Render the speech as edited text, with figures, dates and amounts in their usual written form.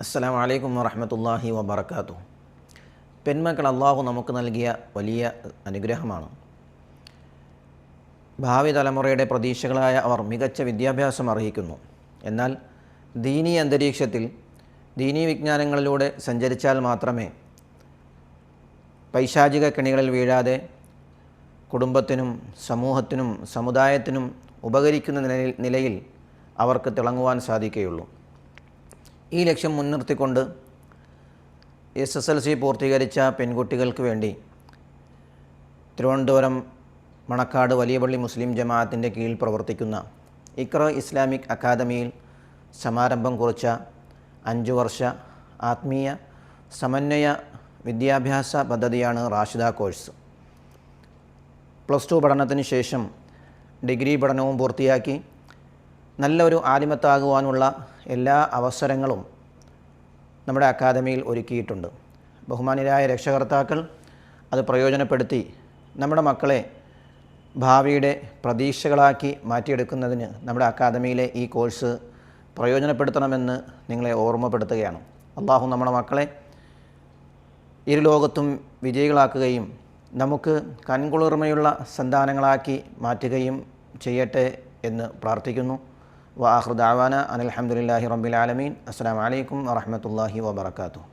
അസ്സലാമു അലൈക്കും വറഹ്മത്തുള്ളാഹി വബറകാതുഹു. പെൺമക്കൾ അള്ളാഹു നമുക്ക് നൽകിയ വലിയ അനുഗ്രഹമാണ്. ഭാവി തലമുറയുടെ പ്രതീക്ഷകളായ അവർ മികച്ച വിദ്യാഭ്യാസം അർഹിക്കുന്നു. എന്നാൽ ദീനീ അന്തരീക്ഷത്തിൽ ദീനീ വിജ്ഞാനങ്ങളിലൂടെ സഞ്ചരിച്ചാൽ മാത്രമേ പൈശാചിക കെണികളിൽ വീഴാതെ കുടുംബത്തിനും സമൂഹത്തിനും സമുദായത്തിനും ഉപകരിക്കുന്ന നിലയിൽ അവർക്ക് തിളങ്ങുവാൻ സാധിക്കുകയുള്ളൂ. ഈ ലക്ഷ്യം മുൻനിർത്തിക്കൊണ്ട് SSLC പൂർത്തീകരിച്ച പെൺകുട്ടികൾക്ക് വേണ്ടി തിരുവനന്തപുരം മണക്കാട് വലിയ പള്ളി മുസ്ലിം ജമാഅത്തിൻ്റെ കീഴിൽ പ്രവർത്തിക്കുന്ന ഇഖ്റ ഇസ്ലാമിക് അക്കാദമിയിൽ സമാരംഭം കുറിച്ച 5 വർഷ ആത്മീയ സമന്വയ വിദ്യാഭ്യാസ പദ്ധതിയാണ് റാഷിദ കോഴ്സ്. +2 പഠനത്തിന് ശേഷം ഡിഗ്രി പഠനവും പൂർത്തിയാക്കി നല്ലൊരു ആലിമത്താകുവാനുള്ള എല്ലാ അവസരങ്ങളും നമ്മുടെ അക്കാദമിയിൽ ഒരുക്കിയിട്ടുണ്ട്. ബഹുമാന്യരായ രക്ഷകർത്താക്കൾ അത് പ്രയോജനപ്പെടുത്തി നമ്മുടെ മക്കളെ ഭാവിയുടെ പ്രതീക്ഷകളാക്കി മാറ്റിയെടുക്കുന്നതിന് നമ്മുടെ അക്കാദമിയിലെ ഈ കോഴ്സ് പ്രയോജനപ്പെടുത്തണമെന്ന് നിങ്ങളെ ഓർമ്മപ്പെടുത്തുകയാണ്. അള്ളാഹു നമ്മുടെ മക്കളെ ഇരുലോകത്തും വിജയികളാക്കുകയും നമുക്ക് കൺകുളിർമയുള്ള സന്താനങ്ങളാക്കി മാറ്റുകയും ചെയ്യട്ടെ എന്ന് പ്രാർത്ഥിക്കുന്നു. വആഖിറു ദഅവാന അനിൽ ഹംദുലില്ലാഹി റബ്ബിൽ ആലമീൻ. അസ്സലാമു അലൈക്കും വറഹ്മത്തുള്ളാഹി വബറകാതുഹു.